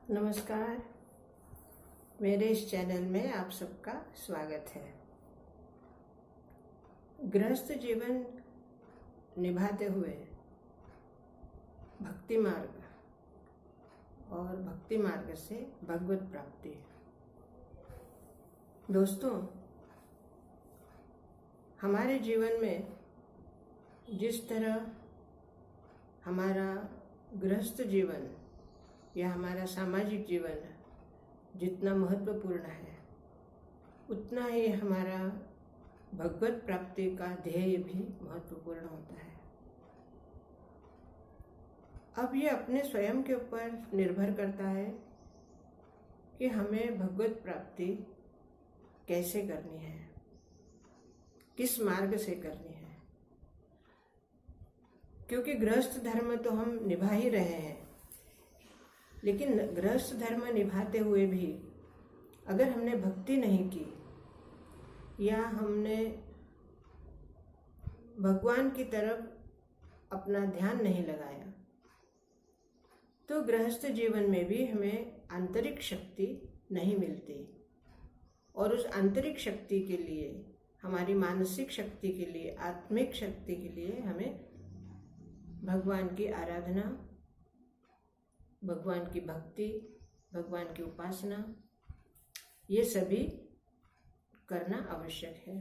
नमस्कार। मेरे इस चैनल में आप सबका स्वागत है। गृहस्थ जीवन निभाते हुए भक्ति मार्ग और भक्ति मार्ग से भगवत प्राप्ति। दोस्तों, हमारे जीवन में जिस तरह हमारा गृहस्थ जीवन या हमारा सामाजिक जीवन जितना महत्वपूर्ण है, उतना ही हमारा भगवत प्राप्ति का ध्येय भी महत्वपूर्ण होता है। अब ये अपने स्वयं के ऊपर निर्भर करता है कि हमें भगवत प्राप्ति कैसे करनी है, किस मार्ग से करनी है। क्योंकि गृहस्थ धर्म तो हम निभा ही रहे हैं, लेकिन गृहस्थ धर्म निभाते हुए भी अगर हमने भक्ति नहीं की या हमने भगवान की तरफ अपना ध्यान नहीं लगाया, तो गृहस्थ जीवन में भी हमें आंतरिक शक्ति नहीं मिलती। और उस आंतरिक शक्ति के लिए, हमारी मानसिक शक्ति के लिए, आत्मिक शक्ति के लिए हमें भगवान की आराधना, भगवान की भक्ति, भगवान की उपासना, ये सभी करना आवश्यक है।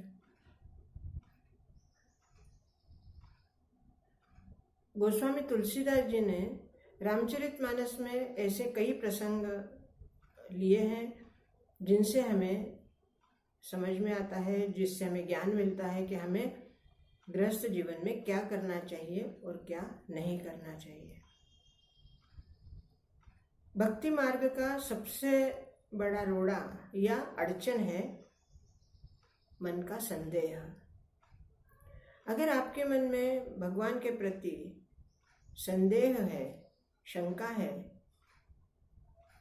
गोस्वामी तुलसीदास जी ने रामचरितमानस में ऐसे कई प्रसंग लिए हैं जिनसे हमें समझ में आता है, जिससे हमें ज्ञान मिलता है कि हमें गृहस्थ जीवन में क्या करना चाहिए और क्या नहीं करना चाहिए। भक्ति मार्ग का सबसे बड़ा रोड़ा या अड़चन है मन का संदेह। अगर आपके मन में भगवान के प्रति संदेह है, शंका है,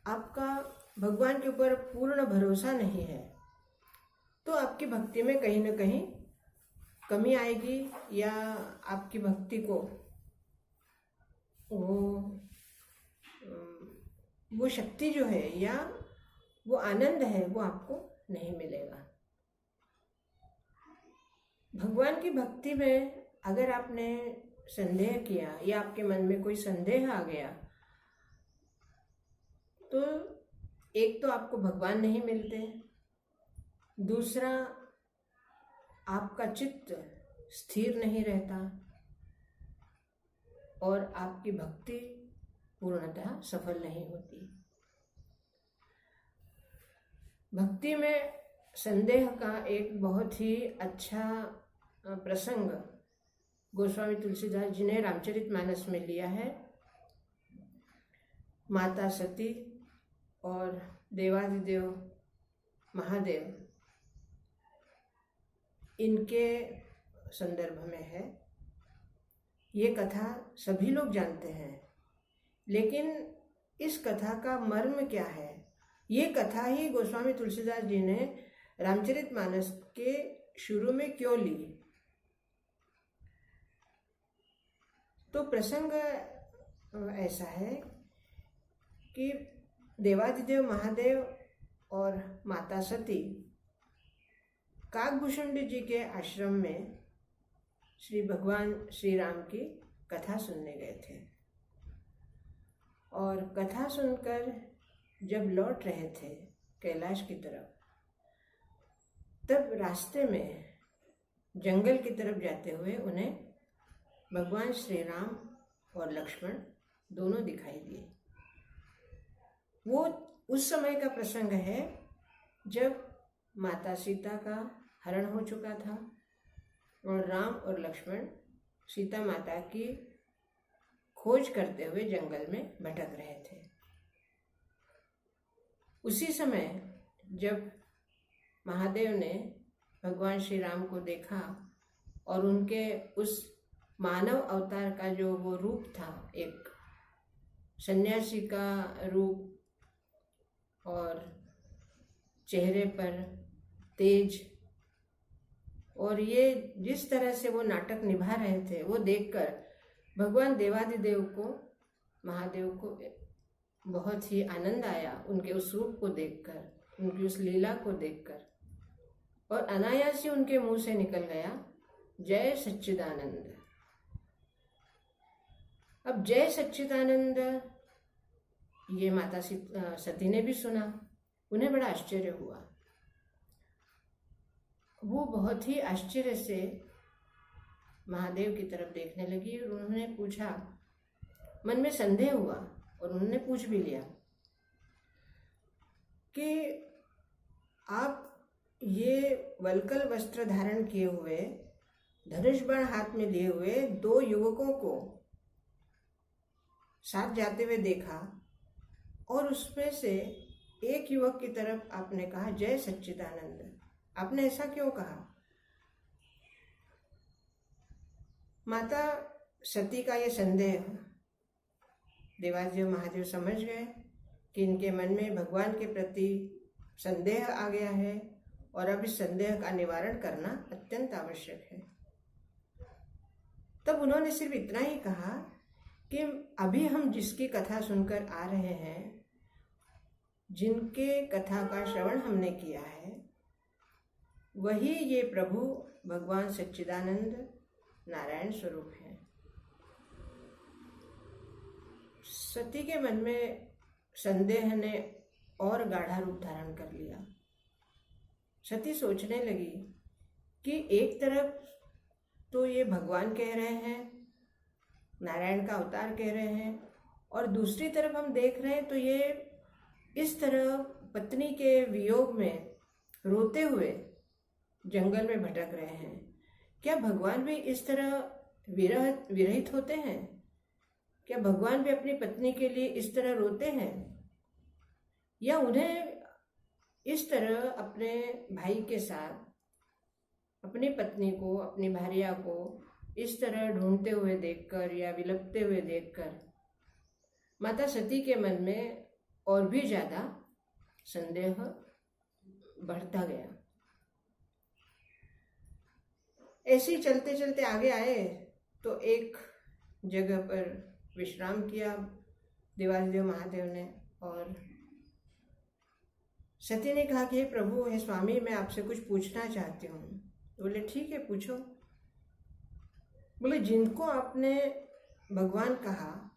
आपका भगवान के ऊपर पूर्ण भरोसा नहीं है, तो आपकी भक्ति में कहीं न कहीं कमी आएगी या आपकी भक्ति को वो शक्ति जो है या वो आनंद है वो आपको नहीं मिलेगा। भगवान की भक्ति में अगर आपने संदेह किया या आपके मन में कोई संदेह आ गया, तो एक तो आपको भगवान नहीं मिलते, दूसरा आपका चित्त स्थिर नहीं रहता और आपकी भक्ति पूर्णतः सफल नहीं होती। भक्ति में संदेह का एक बहुत ही अच्छा प्रसंग गोस्वामी तुलसीदास जी ने रामचरितमानस में लिया है। माता सती और देवादिदेव महादेव, इनके संदर्भ में है। ये कथा सभी लोग जानते हैं, लेकिन इस कथा का मर्म क्या है, ये कथा ही गोस्वामी तुलसीदास जी ने रामचरितमानस के शुरू में क्यों ली। तो प्रसंग ऐसा है कि देवादिदेव महादेव और माता सती काकभूषुंडी जी के आश्रम में श्री भगवान श्री राम की कथा सुनने गए थे। और कथा सुनकर जब लौट रहे थे कैलाश की तरफ, तब रास्ते में जंगल की तरफ जाते हुए उन्हें भगवान श्री राम और लक्ष्मण दोनों दिखाई दिए। वो उस समय का प्रसंग है जब माता सीता का हरण हो चुका था और राम और लक्ष्मण सीता माता की खोज करते हुए जंगल में भटक रहे थे। उसी समय जब महादेव ने भगवान श्री राम को देखा और उनके उस मानव अवतार का जो वो रूप था, एक सन्यासी का रूप और चेहरे पर तेज, और ये जिस तरह से वो नाटक निभा रहे थे, वो देखकर भगवान देवादिदेव को, महादेव को बहुत ही आनंद आया उनके उस रूप को देखकर, उनकी उस लीला को देखकर, और अनायास ही उनके मुंह से निकल गया जय सच्चिदानंद। अब जय सच्चिदानंद ये माता सती ने भी सुना, उन्हें बड़ा आश्चर्य हुआ। वो बहुत ही आश्चर्य से महादेव की तरफ देखने लगी और उन्होंने पूछा, मन में संदेह हुआ और उन्होंने पूछ भी लिया कि आप ये वल्कल वस्त्र धारण किए हुए, धनुष बाण हाथ में लिए हुए 2 युवकों को साथ जाते हुए देखा, और उसमें से एक युवक की तरफ आपने कहा जय सच्चिदानंद। आपने ऐसा क्यों कहा? माता सती का ये संदेह देवादिदेव महादेव समझ गए कि इनके मन में भगवान के प्रति संदेह आ गया है और अब इस संदेह का निवारण करना अत्यंत आवश्यक है। तब उन्होंने सिर्फ इतना ही कहा कि अभी हम जिसकी कथा सुनकर आ रहे हैं, जिनके कथा का श्रवण हमने किया है, वही ये प्रभु भगवान सच्चिदानंद नारायण स्वरूप है। सती के मन में संदेह ने और गाढ़ा रूप धारण कर लिया। सती सोचने लगी कि एक तरफ तो ये भगवान कह रहे हैं, नारायण का अवतार कह रहे हैं, और दूसरी तरफ हम देख रहे हैं तो ये इस तरह पत्नी के वियोग में रोते हुए जंगल में भटक रहे हैं। क्या भगवान भी इस तरह विरहित होते हैं? क्या भगवान भी अपनी पत्नी के लिए इस तरह रोते हैं, या उन्हें इस तरह अपने भाई के साथ अपनी पत्नी को, अपनी भार्या को इस तरह ढूंढते हुए देखकर या विलपते हुए देखकर माता सती के मन में और भी ज्यादा संदेह बढ़ता गया। ऐसे ही चलते चलते आगे आए तो एक जगह पर विश्राम किया देवादिदेव महादेव ने, और सती ने कहा कि हे प्रभु, हे स्वामी, मैं आपसे कुछ पूछना चाहती हूँ। बोले ठीक है, पूछो। बोले जिनको आपने भगवान कहा,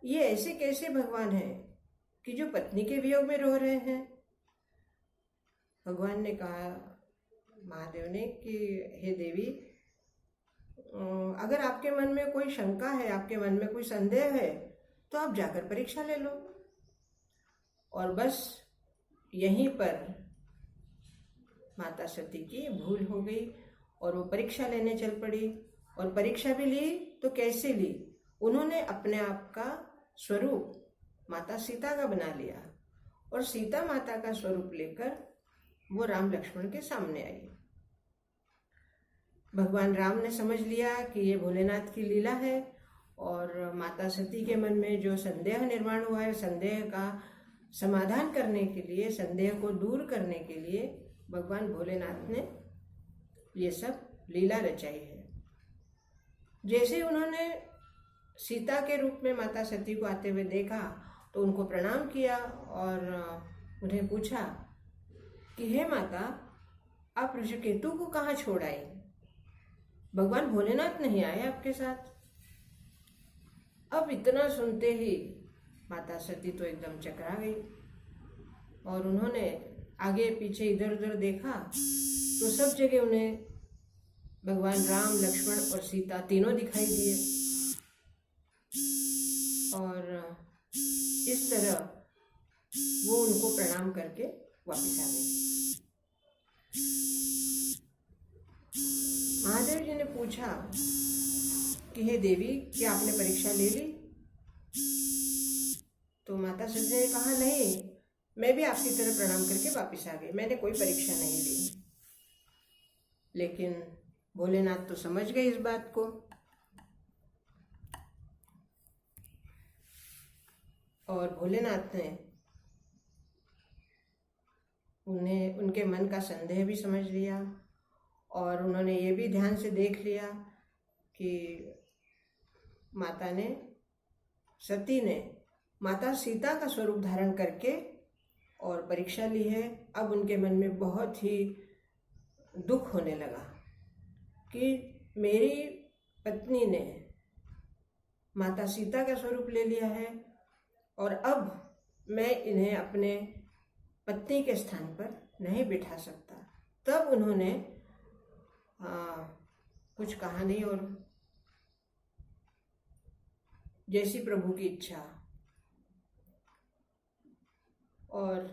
ये ऐसे कैसे भगवान हैं कि जो पत्नी के वियोग में रो रहे हैं? भगवान ने कहा, महादेव ने, कि हे देवी, अगर आपके मन में कोई शंका है, आपके मन में कोई संदेह है, तो आप जाकर परीक्षा ले लो। और बस यहीं पर माता सती की भूल हो गई और वो परीक्षा लेने चल पड़ी। और परीक्षा भी ली तो कैसे ली? उन्होंने अपने आप का स्वरूप माता सीता का बना लिया और सीता माता का स्वरूप लेकर वो राम लक्ष्मण के सामने आई। भगवान राम ने समझ लिया कि ये भोलेनाथ की लीला है, और माता सती के मन में जो संदेह निर्माण हुआ है, संदेह का समाधान करने के लिए, संदेह को दूर करने के लिए भगवान भोलेनाथ ने ये सब लीला रचाई है। जैसे उन्होंने सीता के रूप में माता सती को आते हुए देखा तो उनको प्रणाम किया और उन्हें पूछा कि हे माता, आप ऋषिकेतु को कहाँ छोड़ आई? भगवान भोलेनाथ नहीं आए आपके साथ? अब इतना सुनते ही माता सती तो एकदम चकरा गई और उन्होंने आगे पीछे इधर उधर देखा तो सब जगह उन्हें भगवान राम, लक्ष्मण और सीता तीनों दिखाई दिए। और इस तरह वो उनको प्रणाम करके वापस आ गई। महादेव जी ने पूछा कि हे देवी, क्या आपने परीक्षा ले ली? तो माता सती ने कहा, नहीं, मैं भी आपकी तरह प्रणाम करके वापस आ गई, मैंने कोई परीक्षा नहीं ली। लेकिन भोलेनाथ तो समझ गए इस बात को, और भोलेनाथ ने उनके मन का संदेह भी समझ लिया, और उन्होंने ये भी ध्यान से देख लिया कि माता ने, सती ने माता सीता का स्वरूप धारण करके और परीक्षा ली है। अब उनके मन में बहुत ही दुख होने लगा कि मेरी पत्नी ने माता सीता का स्वरूप ले लिया है और अब मैं इन्हें अपने पत्नी के स्थान पर नहीं बिठा सकता। तब उन्होंने कुछ कहा नहीं और जैसी प्रभु की इच्छा, और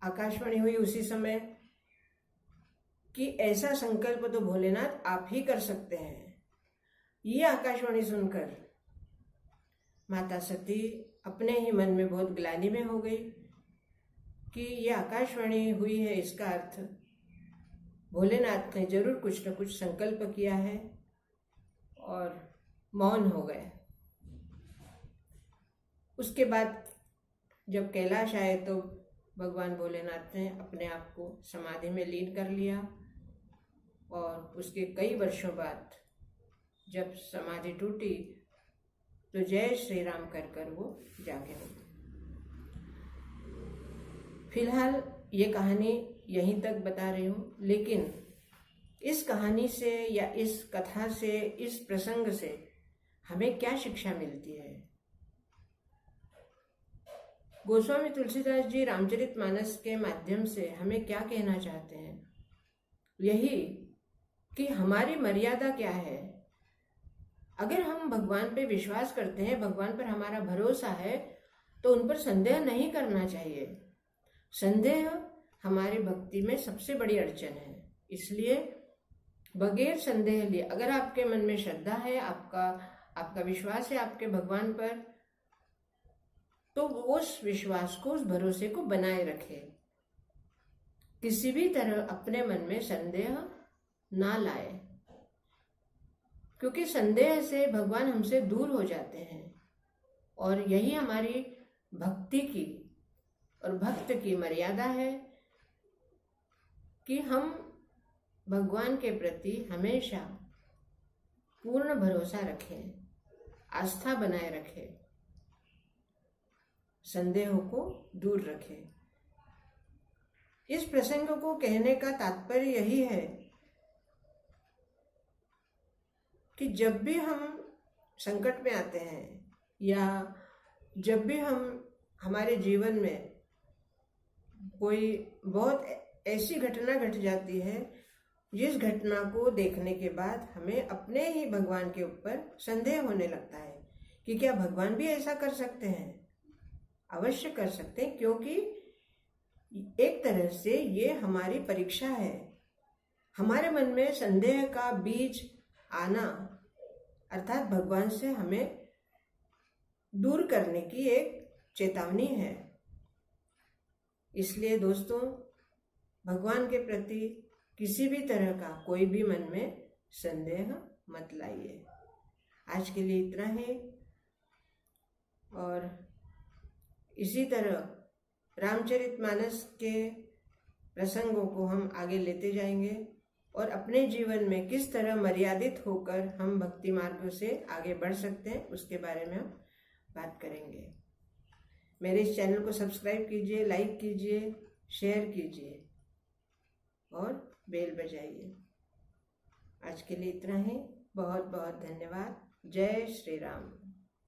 आकाशवाणी हुई उसी समय कि ऐसा संकल्प तो भोलेनाथ आप ही कर सकते हैं। ये आकाशवाणी सुनकर माता सती अपने ही मन में बहुत ग्लानि में हो गई कि ये आकाशवाणी हुई है, इसका अर्थ भोलेनाथ ने जरूर कुछ न कुछ संकल्प किया है, और मौन हो गए। उसके बाद जब कैलाश आए तो भगवान भोलेनाथ ने अपने आप को समाधि में लीन कर लिया, और उसके कई वर्षों बाद जब समाधि टूटी तो जय श्री राम कर कर वो जागे हो। फिलहाल ये कहानी यहीं तक बता रही हूँ, लेकिन इस कहानी से या इस कथा से, इस प्रसंग से हमें क्या शिक्षा मिलती है? गोस्वामी तुलसीदास जी रामचरितमानस के माध्यम से हमें क्या कहना चाहते हैं? यही कि हमारी मर्यादा क्या है। अगर हम भगवान पे विश्वास करते हैं, भगवान पर हमारा भरोसा है, तो उन पर संदेह नहीं करना चाहिए। संदेह हमारी भक्ति में सबसे बड़ी अड़चन है। इसलिए बगैर संदेह लिए, अगर आपके मन में श्रद्धा है, आपका विश्वास है आपके भगवान पर, तो उस विश्वास को, उस भरोसे को बनाए रखें। किसी भी तरह अपने मन में संदेह ना लाए, क्योंकि संदेह से भगवान हमसे दूर हो जाते हैं। और यही हमारी भक्ति की और भक्त की मर्यादा है कि हम भगवान के प्रति हमेशा पूर्ण भरोसा रखें, आस्था बनाए रखें, संदेहों को दूर रखें। इस प्रसंग को कहने का तात्पर्य यही है कि जब भी हम संकट में आते हैं या जब भी हमारे जीवन में कोई बहुत ऐसी घटना घट जाती है जिस घटना को देखने के बाद हमें अपने ही भगवान के ऊपर संदेह होने लगता है कि क्या भगवान भी ऐसा कर सकते हैं? अवश्य कर सकते हैं, क्योंकि एक तरह से ये हमारी परीक्षा है। हमारे मन में संदेह का बीज आना अर्थात भगवान से हमें दूर करने की एक चेतावनी है। इसलिए दोस्तों, भगवान के प्रति किसी भी तरह का कोई भी मन में संदेह मत लाइए। आज के लिए इतना ही, और इसी तरह रामचरितमानस के प्रसंगों को हम आगे लेते जाएंगे और अपने जीवन में किस तरह मर्यादित होकर हम भक्ति मार्ग से आगे बढ़ सकते हैं उसके बारे में हम बात करेंगे। मेरे इस चैनल को सब्सक्राइब कीजिए, लाइक कीजिए, शेयर कीजिए और बेल बजाइए। आज के लिए इतना ही। बहुत बहुत धन्यवाद। जय श्री राम।